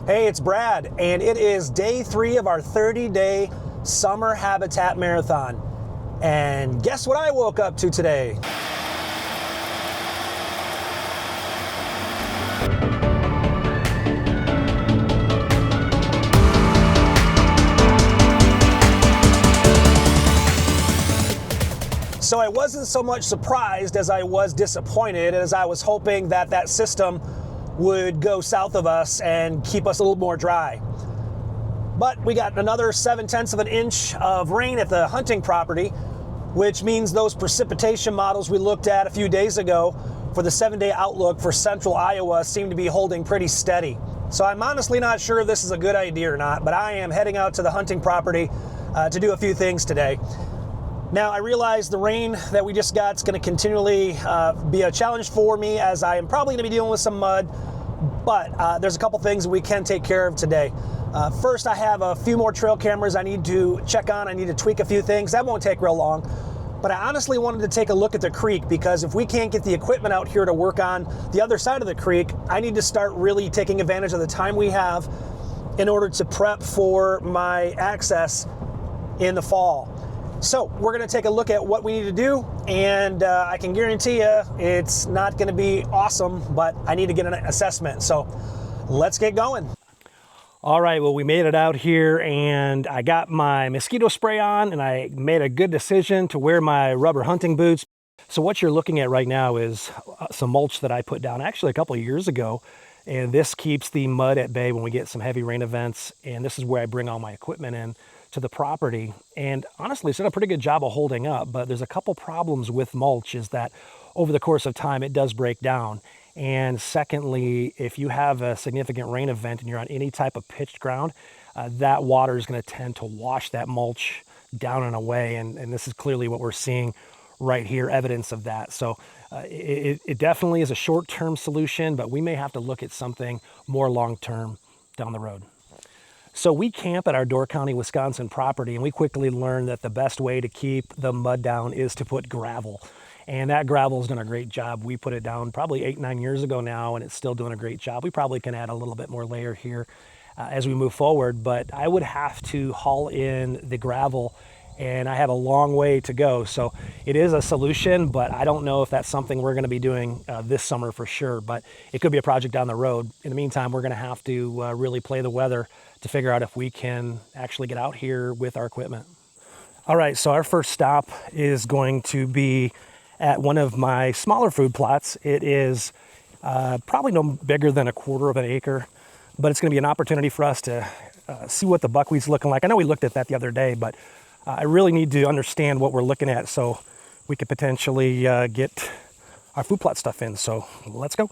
Hey, it's Brad, and it is day 3 of our 30-day summer habitat marathon. And guess what I woke up to today? So I wasn't so much surprised as I was disappointed, as I was hoping that that system would go south of us and keep us a little more dry. But we got another 7/10 of an inch of rain at the hunting property, which means those precipitation models we looked at a few days ago for the 7-day outlook for central Iowa seem to be holding pretty steady. So I'm honestly not sure if this is a good idea or not, but I am heading out to the hunting property to do a few things today. Now, I realize the rain that we just got is going to continually be a challenge for me, as I am probably going to be dealing with some mud, but there's a couple things that we can take care of today. First, I have a few more trail cameras I need to check on. I need to tweak a few things. That won't take real long, but I honestly wanted to take a look at the creek, because if we can't get the equipment out here to work on the other side of the creek, I need to start really taking advantage of the time we have in order to prep for my access in the fall. So we're going to take a look at what we need to do, and I can guarantee you it's not going to be awesome, but I need to get an assessment. So let's get going. All right, well, we made it out here, and I got my mosquito spray on, and I made a good decision to wear my rubber hunting boots. So what you're looking at right now is some mulch that I put down actually a couple of years ago, and this keeps the mud at bay when we get some heavy rain events, and this is where I bring all my equipment in to the property. And honestly, it's done a pretty good job of holding up, but there's a couple problems with mulch, is that over the course of time it does break down. And secondly, if you have a significant rain event and you're on any type of pitched ground, that water is going to tend to wash that mulch down and away, and this is clearly what we're seeing right here, evidence of that. So it definitely is a short-term solution, but we may have to look at something more long-term down the road. So we camp at our Door County, Wisconsin property, and we quickly learned that the best way to keep the mud down is to put gravel. And that gravel's done a great job. We put it down probably 8-9 years ago now, and it's still doing a great job. We probably can add a little bit more layer here as we move forward, but I would have to haul in the gravel, and I have a long way to go. So it is a solution, but I don't know if that's something we're going to be doing this summer for sure, but it could be a project down the road. In the meantime, we're going to have to really play the weather to figure out if we can actually get out here with our equipment. All right, so our first stop is going to be at one of my smaller food plots. It is probably no bigger than 1/4 of an acre, but it's going to be an opportunity for us to see what the buckwheat's looking like. I know we looked at that the other day, but I really need to understand what we're looking at so we could potentially get our food plot stuff in. So let's go.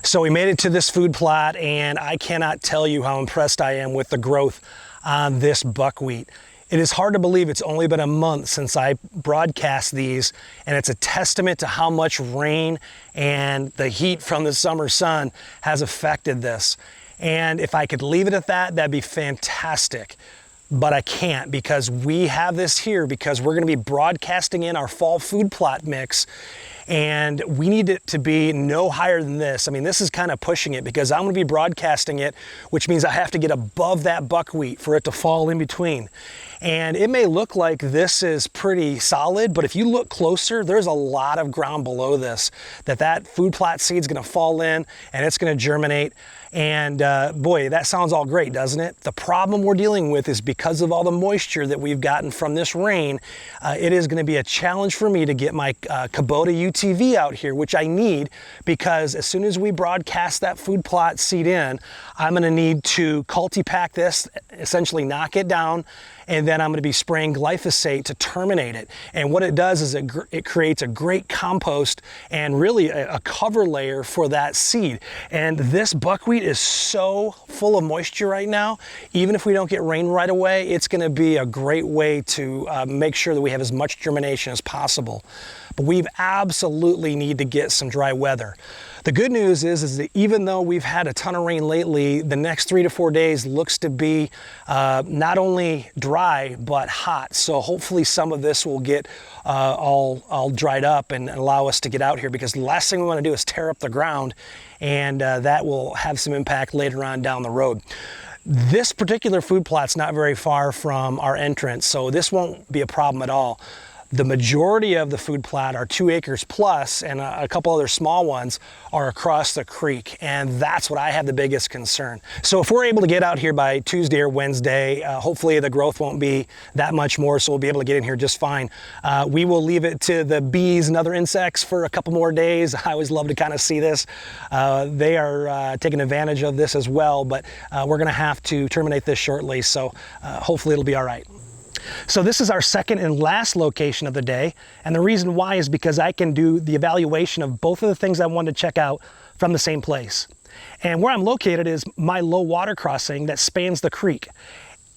So we made it to this food plot, and I cannot tell you how impressed I am with the growth on this buckwheat. It is hard to believe it's only been a month since I broadcast these, and it's a testament to how much rain and the heat from the summer sun has affected this. And if I could leave it at that, that'd be fantastic. But I can't, because we have this here because we're going to be broadcasting in our fall food plot mix, and we need it to be no higher than this. I mean, this is kind of pushing it, because I'm going to be broadcasting it, which means I have to get above that buckwheat for it to fall in between. And it may look like this is pretty solid, but if you look closer, there's a lot of ground below this that food plot seed's going to fall in, and it's going to germinate. And boy, that sounds all great, doesn't it? The problem we're dealing with is because of all the moisture that we've gotten from this rain, it is going to be a challenge for me to get my Kubota UTV out here, which I need, because as soon as we broadcast that food plot seed in, I'm going to need to cultipack this, essentially knock it down, and then I'm going to be spraying glyphosate to terminate it. And what it does is it creates a great compost and really a cover layer for that seed. And this buckwheat is so full of moisture right now. Even if we don't get rain right away, it's going to be a great way to make sure that we have as much germination as possible. but we absolutely need to get some dry weather. The good news is that even though we've had a ton of rain lately, the next 3 to 4 days looks to be not only dry, but hot. So hopefully some of this will get all dried up and allow us to get out here, because the last thing we want to do is tear up the ground, and that will have some impact later on down the road. This particular food plot's not very far from our entrance, so this won't be a problem at all. The majority of the food plot are 2 acres plus, and a couple other small ones are across the creek, and that's what I have the biggest concern. So if we're able to get out here by Tuesday or Wednesday, hopefully the growth won't be that much more, so we'll be able to get in here just fine. We will leave it to the bees and other insects for a couple more days. I always love to kind of see this. They are taking advantage of this as well, but we're gonna have to terminate this shortly, so hopefully it'll be all right. So this is our second and last location of the day, and the reason why is because I can do the evaluation of both of the things I wanted to check out from the same place. And where I'm located is my low water crossing that spans the creek.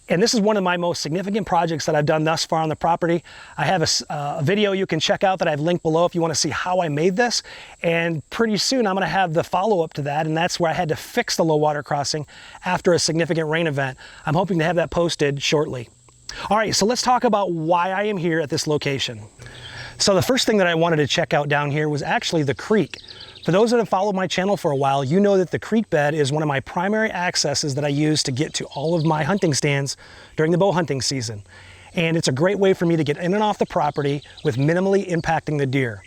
And this is one of my most significant projects that I've done thus far on the property. I have a video you can check out that I've linked below if you want to see how I made this. And pretty soon I'm going to have the follow-up to that, and that's where I had to fix the low water crossing after a significant rain event. I'm hoping to have that posted shortly. All right, so let's talk about why I am here at this location. So the first thing that I wanted to check out down here was actually the creek. For those that have followed my channel for a while, you know that the creek bed is one of my primary accesses that I use to get to all of my hunting stands during the bow hunting season. And it's a great way for me to get in and off the property with minimally impacting the deer.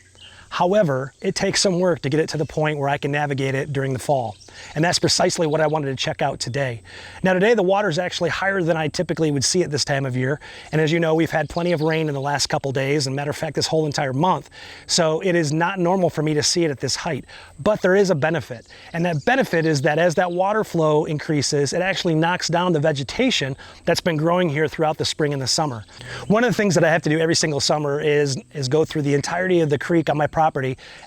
However, it takes some work to get it to the point where I can navigate it during the fall. And that's precisely what I wanted to check out today. Now today the water is actually higher than I typically would see at this time of year. And as you know, we've had plenty of rain in the last couple days, and matter of fact, this whole entire month. So it is not normal for me to see it at this height, but there is a benefit. And that benefit is that as that water flow increases, it actually knocks down the vegetation that's been growing here throughout the spring and the summer. One of the things that I have to do every single summer is go through the entirety of the creek on my property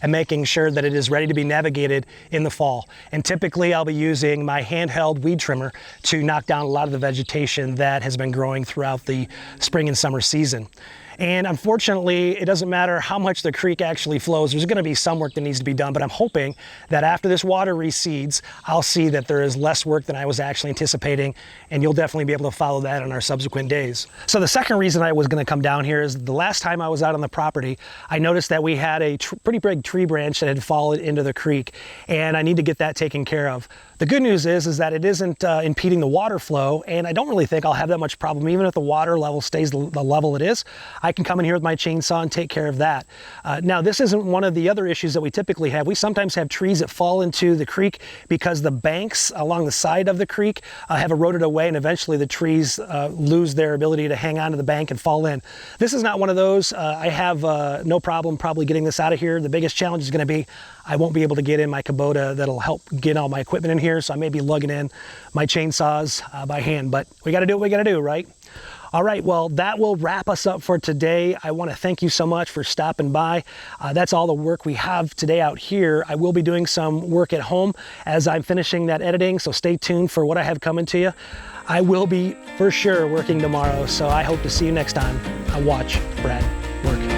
and making sure that it is ready to be navigated in the fall. And typically I'll be using my handheld weed trimmer to knock down a lot of the vegetation that has been growing throughout the spring and summer season. And unfortunately, it doesn't matter how much the creek actually flows, there's going to be some work that needs to be done, but I'm hoping that after this water recedes, I'll see that there is less work than I was actually anticipating, and you'll definitely be able to follow that in our subsequent days. So the second reason I was going to come down here is the last time I was out on the property, I noticed that we had a pretty big tree branch that had fallen into the creek, and I need to get that taken care of. The good news is that it isn't impeding the water flow, and I don't really think I'll have that much problem. Even if the water level stays the level it is, I can come in here with my chainsaw and take care of that. Now, this isn't one of the other issues that we typically have. We sometimes have trees that fall into the creek because the banks along the side of the creek have eroded away, and eventually the trees lose their ability to hang onto the bank and fall in. This is not one of those. I have no problem probably getting this out of here. The biggest challenge is going to be I won't be able to get in my Kubota that'll help get all my equipment in here, so I may be lugging in my chainsaws by hand, but we got to do what we got to do, right? All right, well, that will wrap us up for today. I want to thank you so much for stopping by. That's all the work we have today out here. I will be doing some work at home as I'm finishing that editing, so stay tuned for what I have coming to you. I will be for sure working tomorrow, so I hope to see you next time on Watch Brad Work.